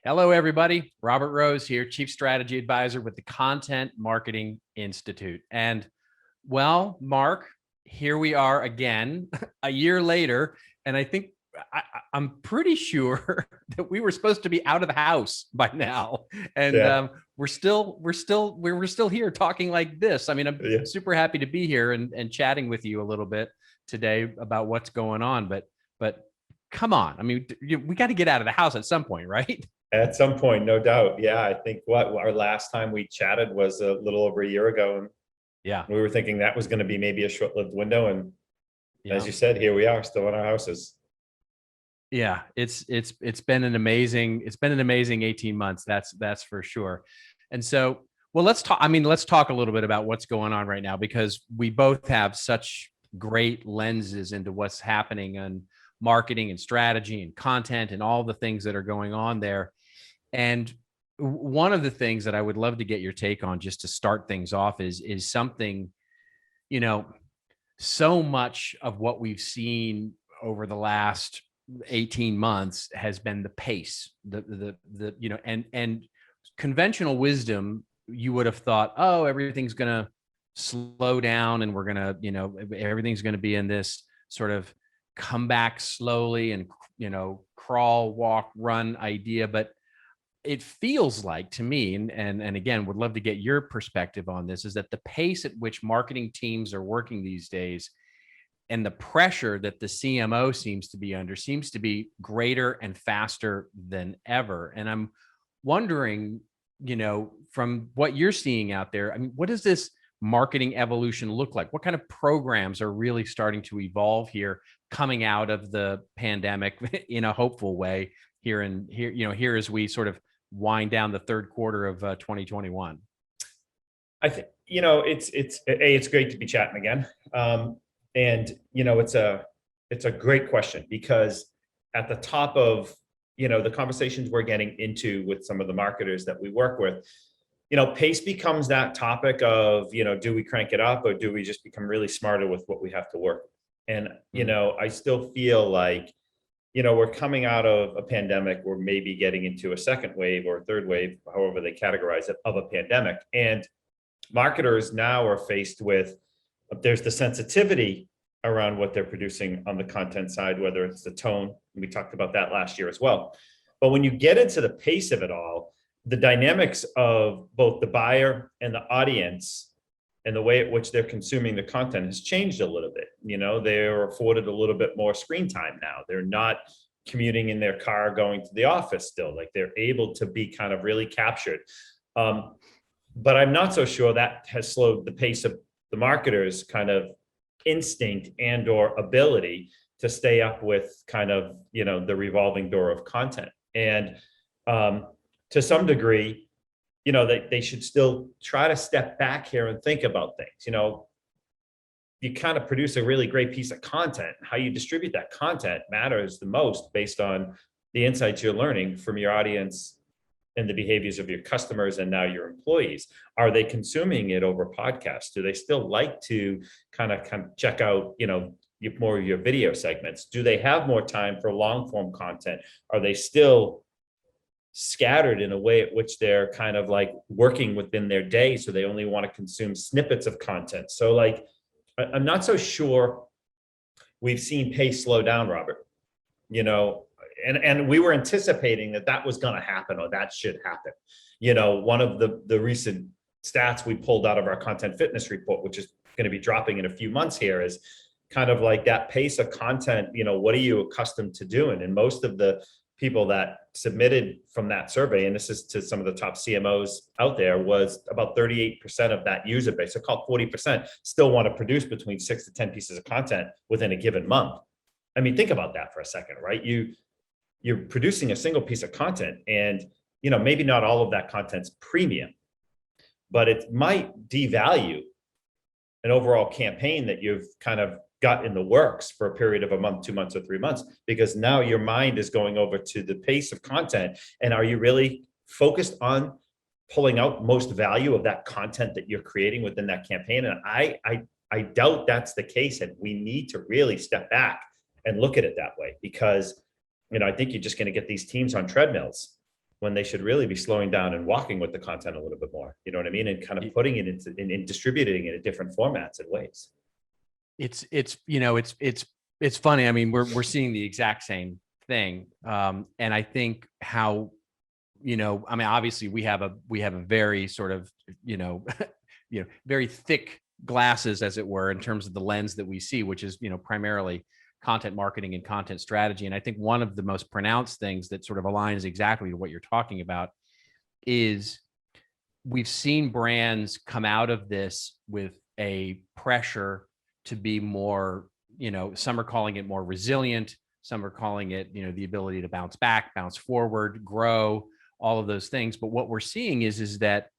Hello, everybody. Robert Rose here, Chief Strategy Advisor with the Content Marketing Institute. And well, Mark, here we are again, a year later. And I think I'm pretty sure that we were supposed to be out of the house by now. And we're still here talking like this. I mean, I'm super happy to be here and chatting with you a little bit today about what's going on. But come on. I mean, we got to get out of the house at some point, right? At some point, no doubt. Yeah, I think our last time we chatted was a little over a year ago. And yeah, we were thinking that was going to be maybe a short-lived window. And as you said, here we are still in our houses. Yeah, it's been an amazing 18 months. That's for sure. And so, well, let's talk a little bit about what's going on right now, because we both have such great lenses into what's happening on marketing and strategy and content and all the things that are going on there. And one of the things that I would love to get your take on, just to start things off, is something, so much of what we've seen over the last 18 months has been the pace, and conventional wisdom. You would have thought, oh, everything's going to slow down and we're going to, everything's going to be in this sort of come back slowly and, crawl, walk, run idea. But it feels like to me, and again, would love to get your perspective on this, is that the pace at which marketing teams are working these days and the pressure that the CMO seems to be under seems to be greater and faster than ever. And I'm wondering, from what you're seeing out there, I mean, what does this marketing evolution look like? What kind of programs are really starting to evolve here coming out of the pandemic in a hopeful way here as we sort of wind down the third quarter of 2021? I think, it's great to be chatting again. And it's a great question, because at the top of, the conversations we're getting into with some of the marketers that we work with, pace becomes that topic of, do we crank it up or do we just become really smarter with what we have to work? And, I still feel like, we're coming out of a pandemic. We're maybe getting into a second wave or a third wave, however they categorize it, of a pandemic. And marketers now are faced with, there's the sensitivity around what they're producing on the content side, whether it's the tone. We talked about that last year as well. But when you get into the pace of it all, the dynamics of both the buyer and the audience and the way at which they're consuming the content has changed a little bit. They're afforded a little bit more screen time now. They're not commuting in their car going to the office still. Like, they're able to be kind of really captured. But I'm not so sure that has slowed the pace of the marketers' kind of instinct and or ability to stay up with kind of, the revolving door of content. And to some degree, they should still try to step back here and think about things. You kind of produce a really great piece of content. How you distribute that content matters the most, based on the insights you're learning from your audience and the behaviors of your customers and now your employees. Are they consuming it over podcasts? Do they still like to kind of check out, more of your video segments? Do they have more time for long form content? Are they still scattered in a way at which they're kind of like working within their day, so they only want to consume snippets of content? So like, I'm not so sure we've seen pace slow down, Robert, and we were anticipating that was going to happen, or that should happen. One of the recent stats we pulled out of our content fitness report, which is going to be dropping in a few months here, is kind of like that pace of content. What are you accustomed to doing? And most of the people that submitted from that survey, and this is to some of the top CMOs out there, was about 38% of that user base, so called 40%, still want to produce between 6 to 10 pieces of content within a given month. I mean, think about that for a second, right? You're producing a single piece of content, and maybe not all of that content's premium, but it might devalue an overall campaign that you've kind of got in the works for a period of a month, 2 months, or 3 months, because now your mind is going over to the pace of content. And are you really focused on pulling out most value of that content that you're creating within that campaign? And I doubt that's the case. And we need to really step back and look at it that way, because I think you're just going to get these teams on treadmills when they should really be slowing down and walking with the content a little bit more. You know what I mean? And kind of putting it into and distributing it in different formats and ways. It's funny. I mean, we're seeing the exact same thing. And I think how, I mean, obviously we have a very sort of, very thick glasses, as it were, in terms of the lens that we see, which is, primarily content marketing and content strategy. And I think one of the most pronounced things that sort of aligns exactly to what you're talking about is we've seen brands come out of this with a pressure to be more, some are calling it more resilient. Some are calling it, the ability to bounce back, bounce forward, grow, all of those things. But what we're seeing is that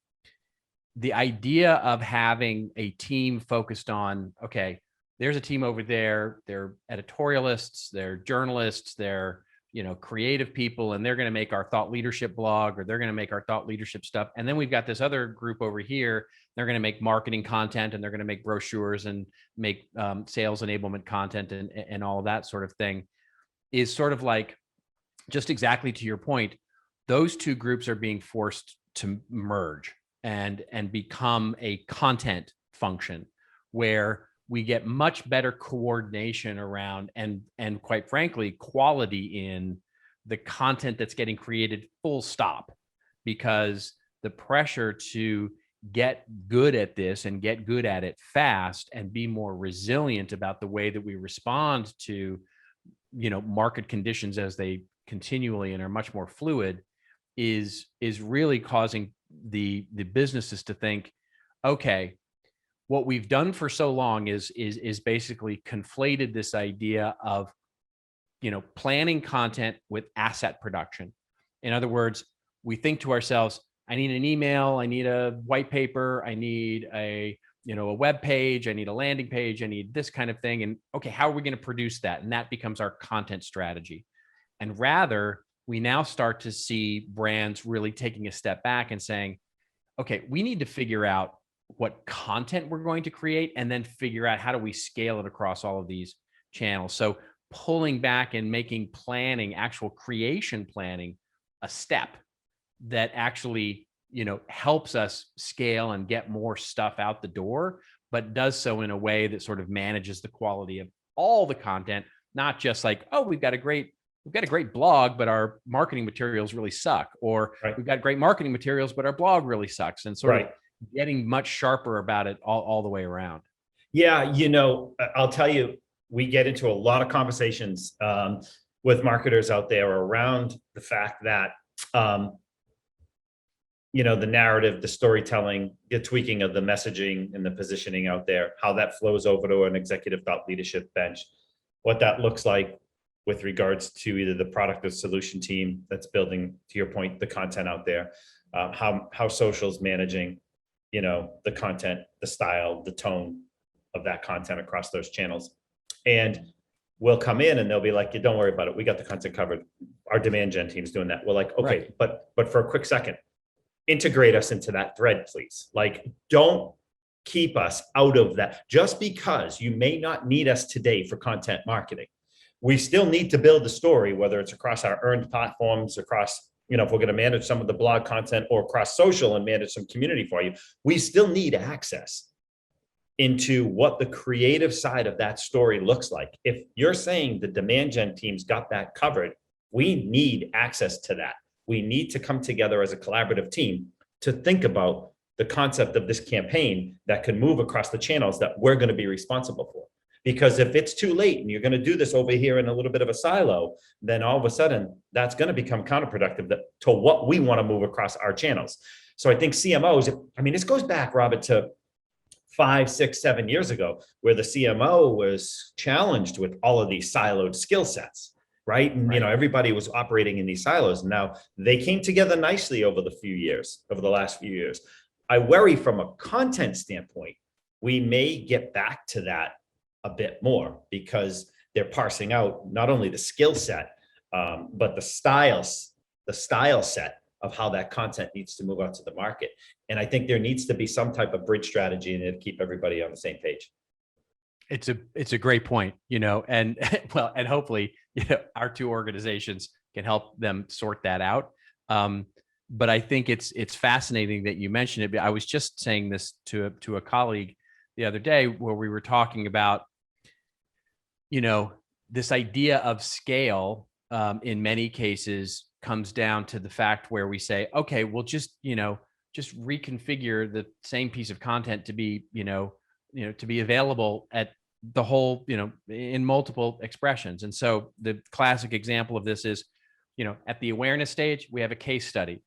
the idea of having a team focused on, okay, there's a team over there, they're editorialists, they're journalists, they're, creative people, and they're going to make our thought leadership blog, or they're going to make our thought leadership stuff. And then we've got this other group over here. They're going to make marketing content, and they're going to make brochures and make sales enablement content and all of that sort of thing, is sort of like, just exactly to your point, those two groups are being forced to merge and become a content function where we get much better coordination around and quite frankly, quality in the content that's getting created, full stop, because the pressure to get good at this and get good at it fast and be more resilient about the way that we respond to, market conditions as they continually and are much more fluid is really causing the businesses to think, okay, what we've done for so long is basically conflated this idea of, planning content with asset production. In other words, we think to ourselves, I need an email, I need a white paper, I need a web page, I need a landing page, I need this kind of thing. And okay, how are we going to produce that? And that becomes our content strategy. And rather, we now start to see brands really taking a step back and saying, okay, we need to figure out what content we're going to create, and then figure out how do we scale it across all of these channels. So pulling back and making planning, actual creation planning, a step that actually, helps us scale and get more stuff out the door, but does so in a way that sort of manages the quality of all the content, not just like, oh, we've got a great blog, but our marketing materials really suck, or Right. we've got great marketing materials, but our blog really sucks, and sort of getting much sharper about it all the way around. Yeah, I'll tell you, we get into a lot of conversations with marketers out there around the fact that, the narrative, the storytelling, the tweaking of the messaging and the positioning out there, how that flows over to an executive thought leadership bench, what that looks like with regards to either the product or solution team that's building, to your point, the content out there, how social's managing, the content, the style, the tone of that content across those channels. And we'll come in and they'll be like, yeah, don't worry about it. We got the content covered. Our demand gen team's doing that. We're like, okay, right. but for a quick second, integrate us into that thread, please. Like, don't keep us out of that. Just because you may not need us today for content marketing, we still need to build the story, whether it's across our earned platforms, across, if we're going to manage some of the blog content, or across social and manage some community for you, we still need access into what the creative side of that story looks like. If you're saying the demand gen team's got that covered, we need access to that. We need to come together as a collaborative team to think about the concept of this campaign that can move across the channels that we're going to be responsible for. Because if it's too late and you're going to do this over here in a little bit of a silo, then all of a sudden that's going to become counterproductive to what we want to move across our channels. So I think CMOs, this goes back, Robert, to 5, 6, 7 years ago, where the CMO was challenged with all of these siloed skill sets, right? And, everybody was operating in these silos. Now they came together nicely over the last few years. I worry from a content standpoint, we may get back to that a bit more, because they're parsing out not only the skill set, but the style set of how that content needs to move out to the market. And I think there needs to be some type of bridge strategy in it to keep everybody on the same page. It's a great point, and and hopefully, our two organizations can help them sort that out. but I think it's fascinating that you mentioned it. I was just saying this to a colleague the other day where we were talking about, you know, this idea of scale, in many cases comes down to the fact where we say, okay, we'll just, just reconfigure the same piece of content to be, to be available at the whole, in multiple expressions. And so the classic example of this is, at the awareness stage, we have a case study.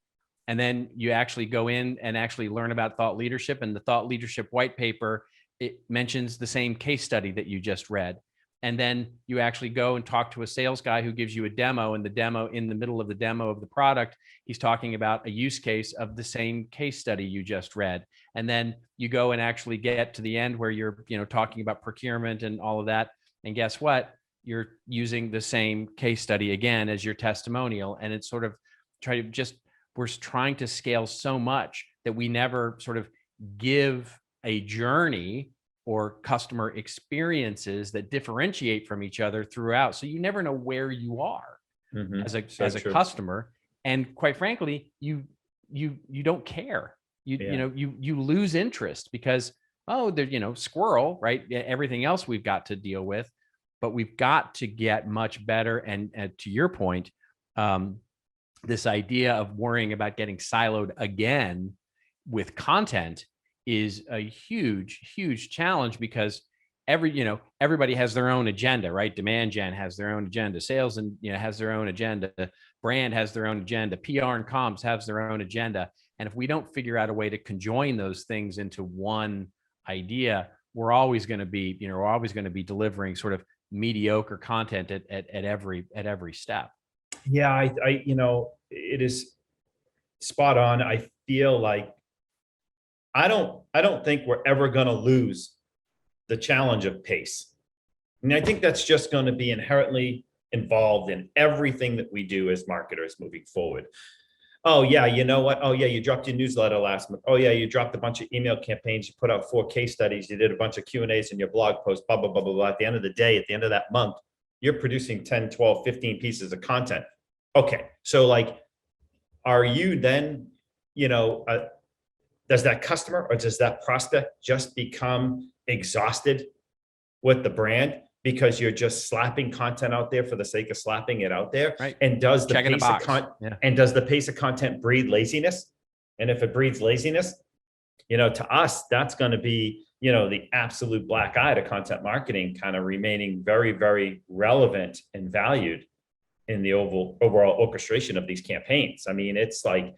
And then you actually go in and actually learn about thought leadership, and the thought leadership white paper, it mentions the same case study that you just read. And then you actually go and talk to a sales guy who gives you a demo, and the demo, in the middle of the demo of the product, he's talking about a use case of the same case study you just read. And then you go and actually get to the end where you're, talking about procurement and all of that. And guess what? You're using the same case study again as your testimonial. And it's sort of we're trying to scale so much that we never sort of give a journey or customer experiences that differentiate from each other throughout. So you never know where you are as a customer. And quite frankly, you don't care. You lose interest because, squirrel, right? Everything else we've got to deal with, but we've got to get much better. And to your point, this idea of worrying about getting siloed again with content is a huge challenge, because everybody has their own agenda, right? Demand gen has their own agenda, sales and has their own agenda, brand has their own agenda, PR and comms has their own agenda. And if we don't figure out a way to conjoin those things into one idea, we're always going to be, delivering sort of mediocre content at every step. Yeah, it is spot on. I feel like I don't think we're ever going to lose the challenge of pace. And I think that's just going to be inherently involved in everything that we do as marketers moving forward. Oh yeah, you know what? Oh yeah, you dropped your newsletter last month. Oh yeah, you dropped a bunch of email campaigns. You put out 4 case studies. You did a bunch of Q&As in your blog post, blah, blah, blah, blah, blah. At the end of the day, at the end of that month, you're producing 10, 12, 15 pieces of content. Okay, so like, are you then, does that customer or does that prospect just become exhausted with the brand because you're just slapping content out there for the sake of slapping it out there? Right. And does the Checking pace of content and does the pace of content breed laziness? And if it breeds laziness, to us, that's going to be, the absolute black eye to content marketing, kind of remaining very, very relevant and valued in the overall orchestration of these campaigns. I mean, it's like,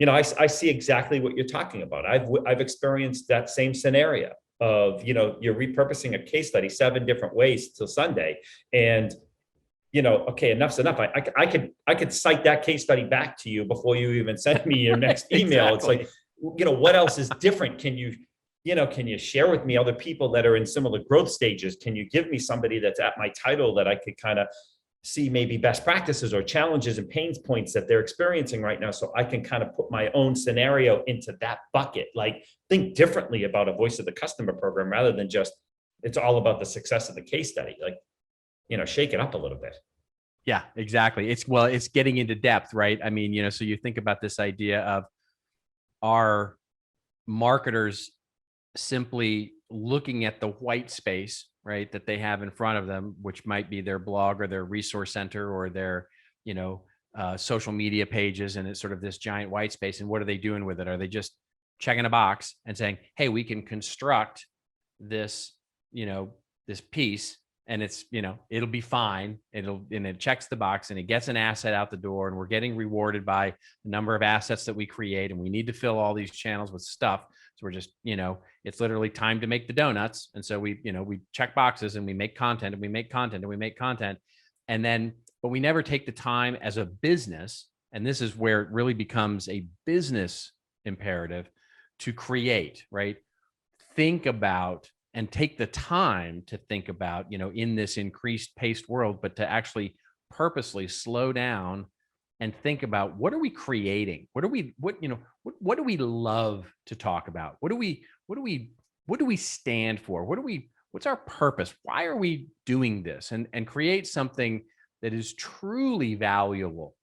I see exactly what you're talking about. I've experienced that same scenario of, you're repurposing a case study 7 different ways till Sunday. And, okay, enough's enough. I could cite that case study back to you before you even send me your next email. Exactly. It's like, what else is different? Can you share with me other people that are in similar growth stages? Can you give me somebody that's at my title that I could kind of see maybe best practices or challenges and pain points that they're experiencing right now, so I can kind of put my own scenario into that bucket? Like, think differently about a voice of the customer program rather than just, it's all about the success of the case study. Like, shake it up a little bit. Yeah, exactly. It's getting into depth, right? I mean, so you think about this idea of, our marketers simply looking at the white space, right, that they have in front of them, which might be their blog or their resource center or their, social media pages. And it's sort of this giant white space. And what are they doing with it? Are they just checking a box and saying, hey, we can construct this, this piece, and it's, it'll be fine. And it checks the box and it gets an asset out the door, and we're getting rewarded by the number of assets that we create. And we need to fill all these channels with stuff. So we're just, it's literally time to make the donuts. And so we check boxes and we make content and we make content and we make content. And then, but we never take the time as a business. And this is where it really becomes a business imperative to create, right? Think about and take the time to think about, in this increased paced world, but to actually purposely slow down and think about, what are we creating? What do we love to talk about? What do we stand for? What's our purpose? Why are we doing this? And create something that is truly valuable.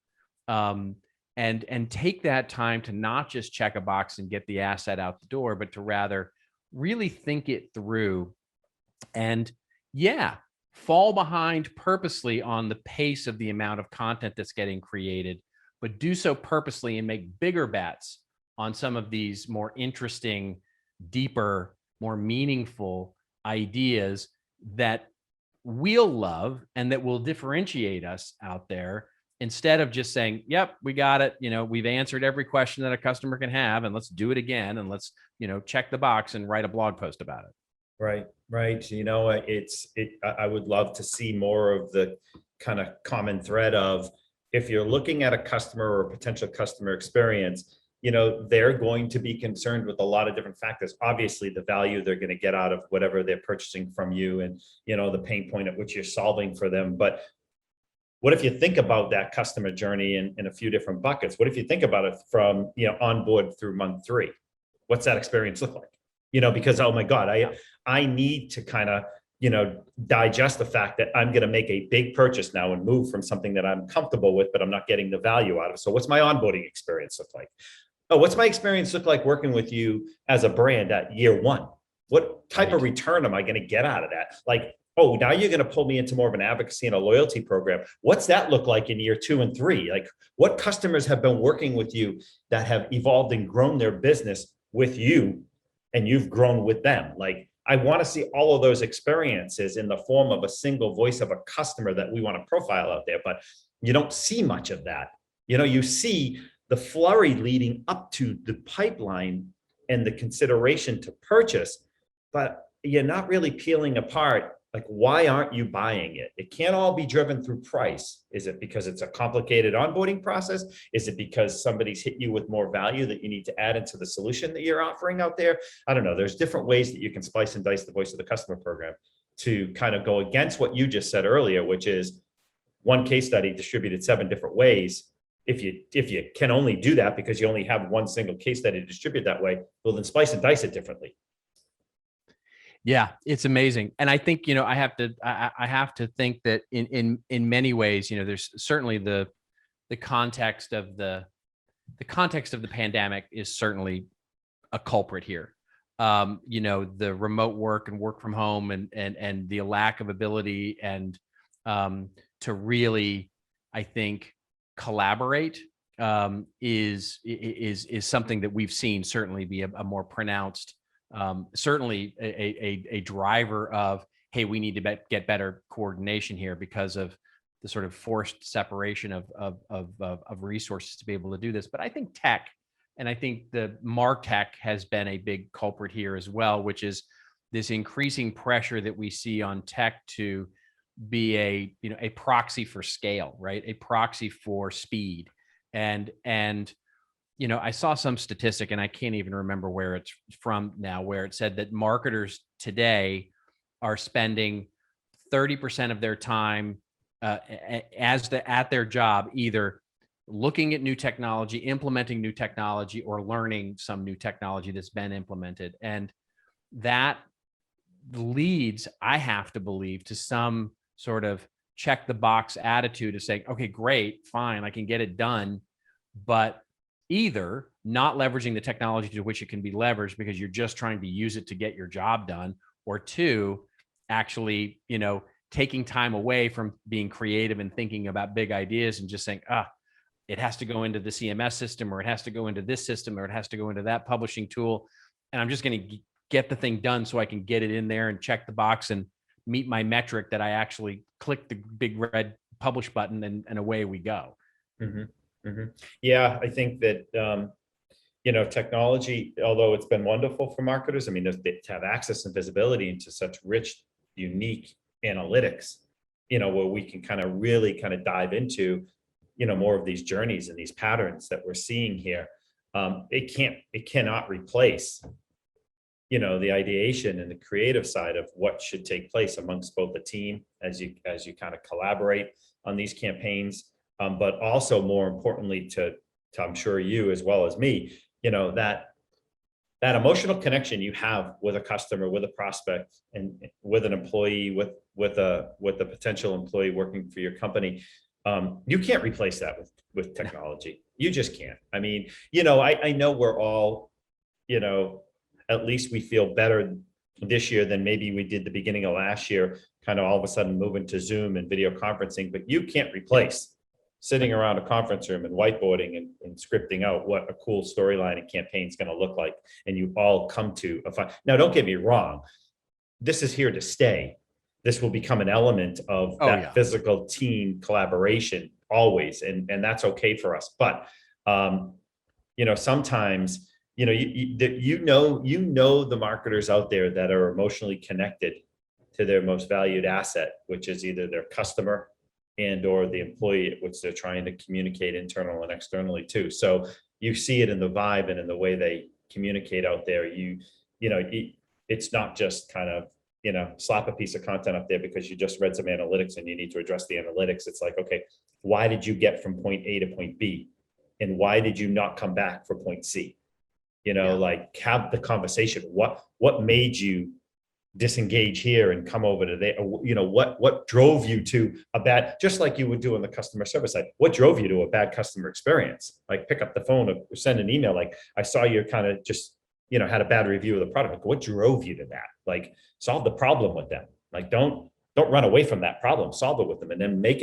And and take that time to not just check a box and get the asset out the door, but to rather really think it through and, yeah, fall behind purposely on the pace of the amount of content that's getting created, but do so purposely and make bigger bets on some of these more interesting, deeper, more meaningful ideas that we'll love and that will differentiate us out there, instead of just saying, yep, we got it, we've answered every question that a customer can have, and let's do it again, and let's check the box and write a blog post about it. Right, right. I would love to see more of the kind of common thread of, if you're looking at a customer or a potential customer experience, they're going to be concerned with a lot of different factors. Obviously, the value they're going to get out of whatever they're purchasing from you, and, the pain point at which you're solving for them. But what if you think about that customer journey in a few different buckets? What if you think about it from, onboard through month 3? What's that experience look like? Because, oh my God, I need to kind of, digest the fact that I'm going to make a big purchase now and move from something that I'm comfortable with, but I'm not getting the value out of. So what's my onboarding experience look like? Oh, what's my experience look like working with you as a brand at year 1? What type of return am I going to get out of that? Like, oh, now you're going to pull me into more of an advocacy and a loyalty program. What's that look like in year 2 and 3? Like, what customers have been working with you that have evolved and grown their business with you, and you've grown with them? Like, I want to see all of those experiences in the form of a single voice of a customer that we want to profile out there. But you don't see much of that. You see the flurry leading up to the pipeline and the consideration to purchase, but you're not really peeling apart, like, why aren't you buying it? It can't all be driven through price. Is it because it's a complicated onboarding process? Is it because somebody's hit you with more value that you need to add into the solution that you're offering out there? I don't know. There's different ways that you can splice and dice the voice of the customer program to kind of go against what you just said earlier, which is one case study distributed 7 different ways. If you can only do that because you only have one single case study to distribute that way, well, then splice and dice it differently. Yeah, it's amazing. And I think, I have to think that in many ways, there's certainly the context of the pandemic is certainly a culprit here. The remote work and work from home and the lack of ability and to really, I think, collaborate is something that we've seen certainly be a more pronounced, certainly a driver of, hey, we need to get better coordination here because of the sort of forced separation of resources to be able to do this. But I think tech, and I think the MarTech has been a big culprit here as well, which is this increasing pressure that we see on tech to be a proxy for scale, right? A proxy for speed. And I saw some statistic, and I can't even remember where it's from now, where it said that marketers today are spending 30% of their time at their job, either looking at new technology, implementing new technology, or learning some new technology that's been implemented. And that leads, I have to believe, to some sort of check the box attitude of saying, okay, great, fine, I can get it done, but either not leveraging the technology to which it can be leveraged because you're just trying to use it to get your job done, or 2, actually, taking time away from being creative and thinking about big ideas and just saying, it has to go into the CMS system, or it has to go into this system, or it has to go into that publishing tool. And I'm just going to get the thing done so I can get it in there and check the box and meet my metric that I actually click the big red publish button, and away we go. Mm-hmm. Mm-hmm. Yeah, I think that, technology, although it's been wonderful for marketers, I mean, to have access and visibility into such rich, unique analytics, where we can kind of really kind of dive into, more of these journeys and these patterns that we're seeing here. It cannot replace, the ideation and the creative side of what should take place amongst both the team as you kind of collaborate on these campaigns. But also, more importantly, to I'm sure you as well as me, that emotional connection you have with a customer, with a prospect, and with an employee, with a potential employee working for your company, You can't replace that with technology. You just can't. I mean, I know we're all, at least we feel better this year than maybe we did the beginning of last year, kind of all of a sudden moving to Zoom and video conferencing, but you can't replace sitting around a conference room and whiteboarding and scripting out what a cool storyline and campaign is going to look like. And you all come to a fun. Now, don't get me wrong. This is here to stay. This will become an element of that physical team collaboration always. And that's okay for us. But, sometimes, the marketers out there that are emotionally connected to their most valued asset, which is either their customer and or the employee, which they're trying to communicate internal and externally too. So you see it in the vibe and in the way they communicate out there. It's not just kind of, slap a piece of content up there because you just read some analytics and you need to address the analytics. It's like, okay, why did you get from point A to point B? And why did you not come back for point C? Like have the conversation. What made you disengage here and come over to there? What drove you to a bad, just like you would do on the customer service side, what drove you to a bad customer experience? Like pick up the phone or send an email. Like I saw you kind of just, had a bad review of the product. Like, what drove you to that? Like solve the problem with them. Like don't run away from that problem, solve it with them, and then make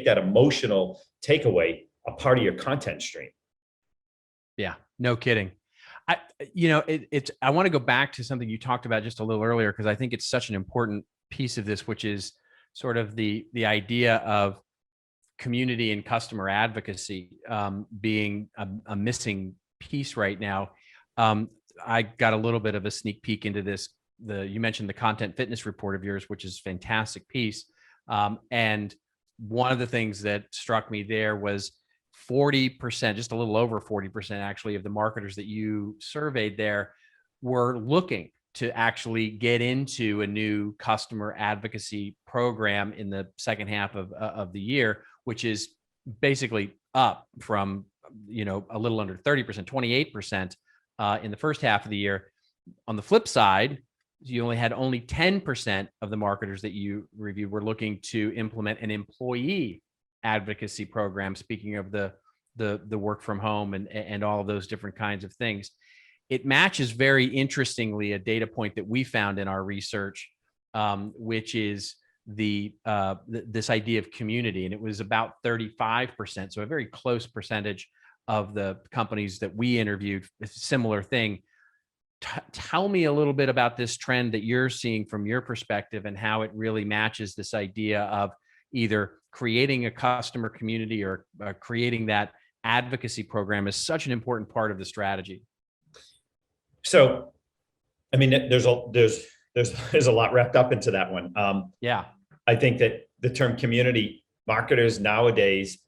that emotional takeaway a part of your content stream. Yeah, no kidding. I want to go back to something you talked about just a little earlier, because I think it's such an important piece of this, which is sort of the idea of community and customer advocacy being a missing piece right now. I got a little bit of a sneak peek into this. You mentioned the content fitness report of yours, which is a fantastic piece. And one of the things that struck me there was 40%, just a little over 40% actually, of the marketers that you surveyed there were looking to actually get into a new customer advocacy program in the second half of the year, which is basically up from, a little under 30%, 28% in the first half of the year. On the flip side, you only had 10% of the marketers that you reviewed were looking to implement an employee advocacy program. Speaking of the work from home and all of those different kinds of things, it matches very interestingly a data point that we found in our research, which is this idea of community, and it was about 35%. So a very close percentage of the companies that we interviewed, a similar thing. Tell me a little bit about this trend that you're seeing from your perspective and how it really matches this idea of either creating a customer community or creating that advocacy program is such an important part of the strategy. So, I mean, there's a lot wrapped up into that one. I think that the term community, marketers nowadays,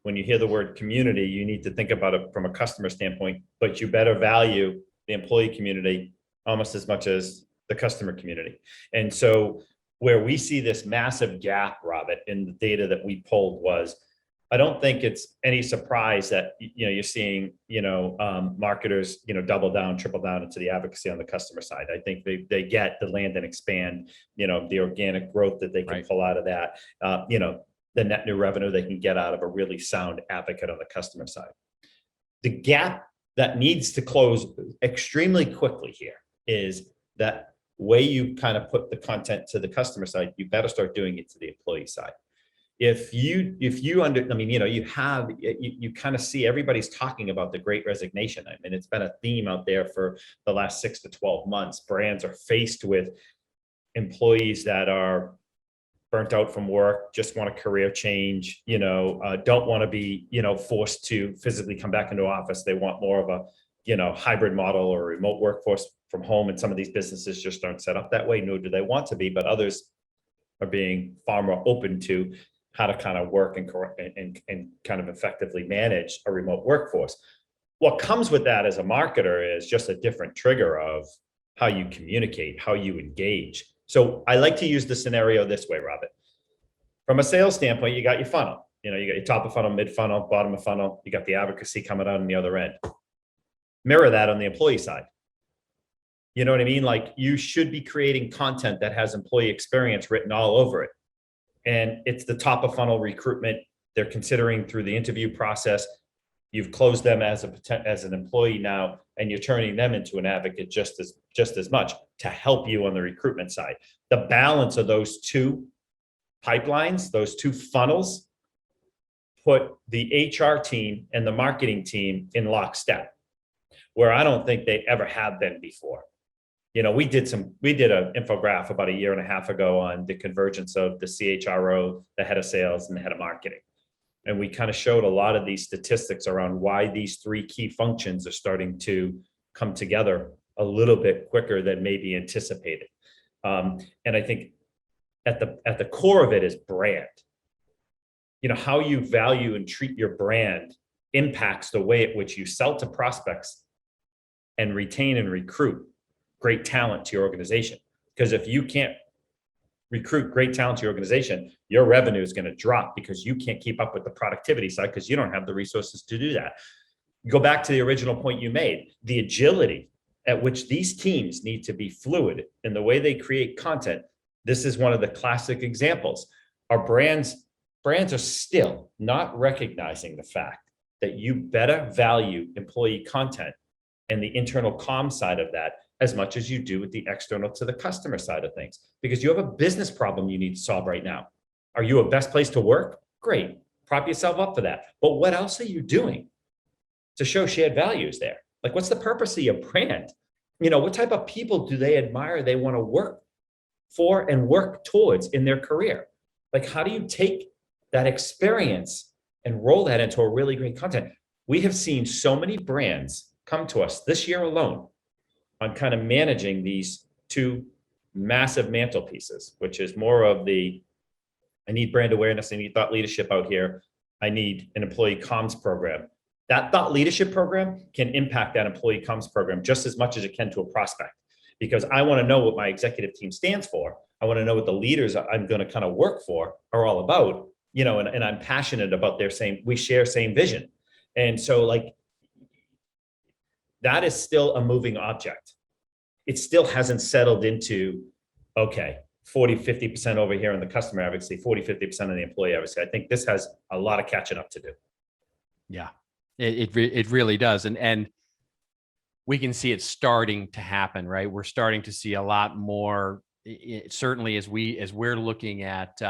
when you hear the word community, you need to think about it from a customer standpoint, but you better value the employee community almost as much as the customer community. And so where we see this massive gap, Robert, in the data that we pulled was, I don't think it's any surprise that, you're seeing, marketers, double down, triple down into the advocacy on the customer side. I think they get the land and expand, the organic growth that they can pull out of that, the net new revenue they can get out of a really sound advocate on the customer side. The gap that needs to close extremely quickly here is that way you kind of put the content to the customer side, you better start doing it to the employee side. You kind of see everybody's talking about the Great Resignation. I mean, it's been a theme out there for the last 6 to 12 months. Brands are faced with employees that are burnt out from work, just want a career change, don't want to be, forced to physically come back into office. They want more of a, hybrid model or remote workforce from home. And some of these businesses just aren't set up that way, nor do they want to be, but others are being far more open to how to kind of work and kind of effectively manage a remote workforce. What comes with that as a marketer is just a different trigger of how you communicate, how you engage. So I like to use the scenario this way, Robert. From a sales standpoint, you got your funnel. You got your top of funnel, mid funnel, bottom of funnel. You got the advocacy coming out on the other end. Mirror that on the employee side. You know what I mean? Like you should be creating content that has employee experience written all over it. And it's the top of funnel recruitment, they're considering through the interview process. You've closed them as an employee now, and you're turning them into an advocate just as much to help you on the recruitment side. The balance of those two pipelines, those two funnels, put the HR team and the marketing team in lockstep, where I don't think they ever have been before. You know, we did an infographic about a year and a half ago on the convergence of the CHRO, the head of sales, and the head of marketing. And we kind of showed a lot of these statistics around why these three key functions are starting to come together a little bit quicker than maybe anticipated. And I think at the core of it is brand. You know, how you value and treat your brand impacts the way at which you sell to prospects and retain and recruit great talent to your organization. Because if you can't recruit great talent to your organization, your revenue is going to drop because you can't keep up with the productivity side because you don't have the resources to do that. Go back to the original point you made, the agility at which these teams need to be fluid in the way they create content. This is one of the classic examples. Our brands are still not recognizing the fact that you better value employee content and the internal comm side of that as much as you do with the external to the customer side of things, because you have a business problem you need to solve right now. Are you a best place to work? Great. Prop yourself up for that. But what else are you doing to show shared values there? Like, what's the purpose of your brand? You know, what type of people do they admire, they want to work for and work towards in their career? Like, how do you take that experience and roll that into a really great content? We have seen so many brands come to us this year alone on kind of managing these two massive mantelpieces, which is more of the, I need brand awareness, I need thought leadership out here, I need an employee comms program. That thought leadership program can impact that employee comms program just as much as it can to a prospect, because I want to know what my executive team stands for. I want to know what the leaders I'm going to kind of work for are all about, you know, and I'm passionate about we share same vision. And so, like, that is still a moving object. It still hasn't settled into, okay, 40, 50% over here on the customer advocacy, 40, 50% on the employee advocacy. I think this has a lot of catching up to do. Yeah, it really does. And we can see it starting to happen, right? We're starting to see a lot more, certainly as we're looking at,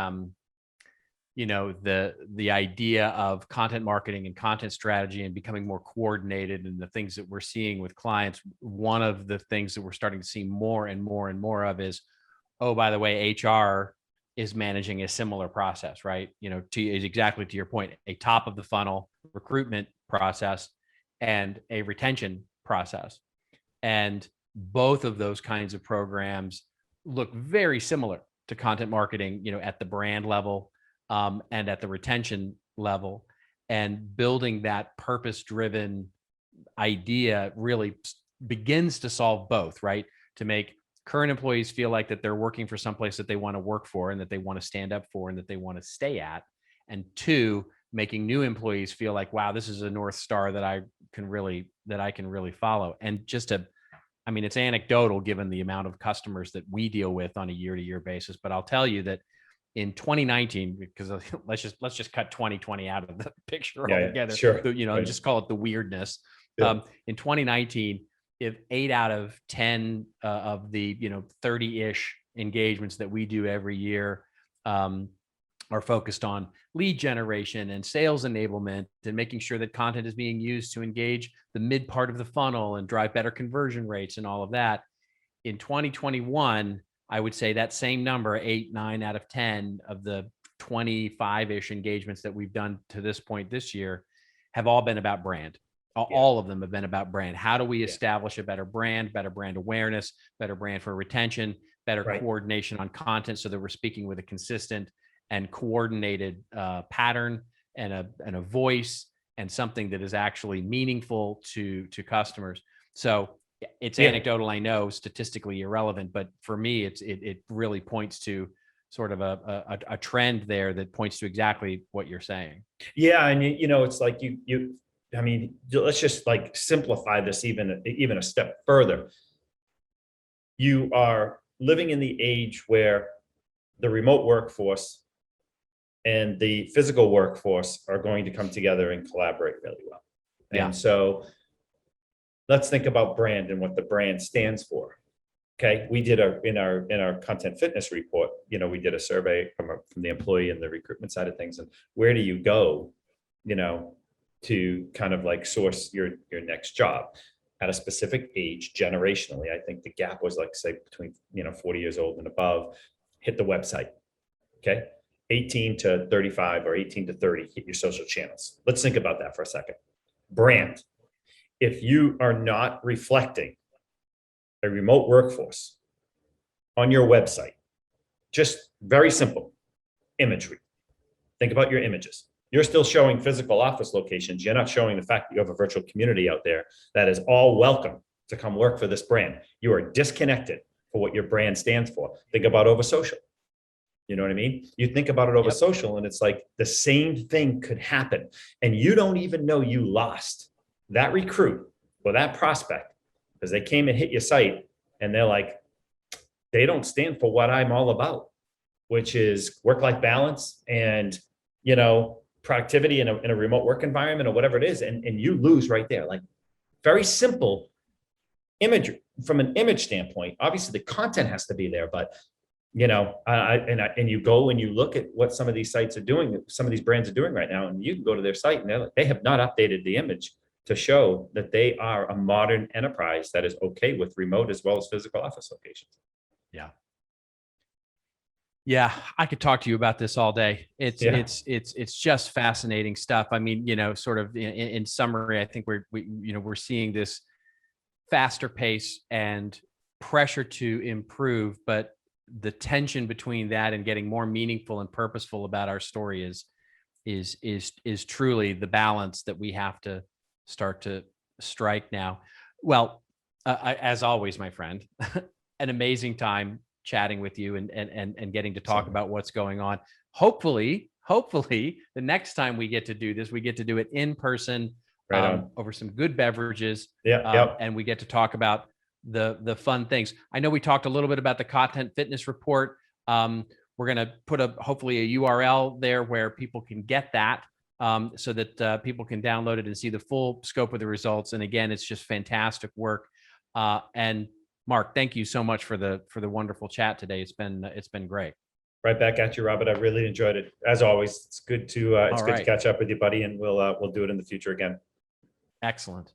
you know, the idea of content marketing and content strategy and becoming more coordinated, and the things that we're seeing with clients. One of the things that we're starting to see more and more and more of is, oh, by the way, HR is managing a similar process, right? You know, exactly to your point, a top of the funnel recruitment process and a retention process. And both of those kinds of programs look very similar to content marketing, you know, at the brand level, and at the retention level. And building that purpose-driven idea really begins to solve both, right? To make current employees feel like that they're working for someplace that they want to work for and that they want to stand up for and that they want to stay at. And two, making new employees feel like, wow, this is a North Star that I can really follow. And I mean, it's anecdotal given the amount of customers that we deal with on a year-to-year basis, but I'll tell you that in 2019, because let's just cut 2020 out of the picture altogether, sure. You know, right. Just call it the weirdness. Yeah. In 2019, if 8 out of 10 of the 30-ish engagements that we do every year are focused on lead generation and sales enablement and making sure that content is being used to engage the mid part of the funnel and drive better conversion rates and all of that. In 2021, I would say that same number, 8, 9 out of 10 of the 25-ish engagements that we've done to this point this year have all been about brand. All of them have been about brand. How do we establish a better brand awareness, better brand for retention, better coordination on content so that we're speaking with a consistent and coordinated pattern and a voice and something that is actually meaningful to customers. So it's anecdotal, I know, statistically irrelevant, but for me, it really points to sort of a trend there that points to exactly what you're saying. Yeah, and it's like I mean, let's just like simplify this even a step further. You are living in the age where the remote workforce and the physical workforce are going to come together and collaborate really well. Yeah. And so let's think about brand and what the brand stands for. Okay, we did in our content fitness report, we did a survey from the employee and the recruitment side of things, and where do you go, to kind of like source your next job at a specific age generationally. I think the gap was like, say, between 40 years old and above. Hit the website. Okay, 18 to 35 or 18 to 30, hit your social channels. Let's think about that for a second. Brand. If you are not reflecting a remote workforce on your website, just very simple imagery. Think about your images. You're still showing physical office locations. You're not showing the fact that you have a virtual community out there that is all welcome to come work for this brand. You are disconnected for what your brand stands for. Think about over social. You know what I mean? You think about it over social, and it's like the same thing could happen. And you don't even know you lost that recruit or that prospect because they came and hit your site and they're like, they don't stand for what I'm all about, which is work-life balance and, productivity in a remote work environment or whatever it is. And you lose right there. Like, very simple imagery from an image standpoint. Obviously the content has to be there, but and you go and you look at what some of these sites are doing, some of these brands are doing right now, and you can go to their site and they have not updated the image to show that they are a modern enterprise that is okay with remote as well as physical office locations. Yeah. Yeah, I could talk to you about this all day. It's just fascinating stuff. I mean, sort of in summary, I think we're seeing this faster pace and pressure to improve, but the tension between that and getting more meaningful and purposeful about our story is truly the balance that we have to start to strike now. Well, as always, my friend, an amazing time chatting with you and getting to talk about what's going on. Hopefully the next time we get to do this, we get to do it in person, over some good beverages. And we get to talk about the fun things. I know we talked a little bit about the content fitness report. We're going to put hopefully a URL there where people can get that, so that people can download it and see the full scope of the results. And again, it's just fantastic work. And Mark, thank you so much for the wonderful chat today. It's been great. Right back at you, Robert. I really enjoyed it. As always, it's good to to catch up with you, buddy, and we'll do it in the future again. Excellent.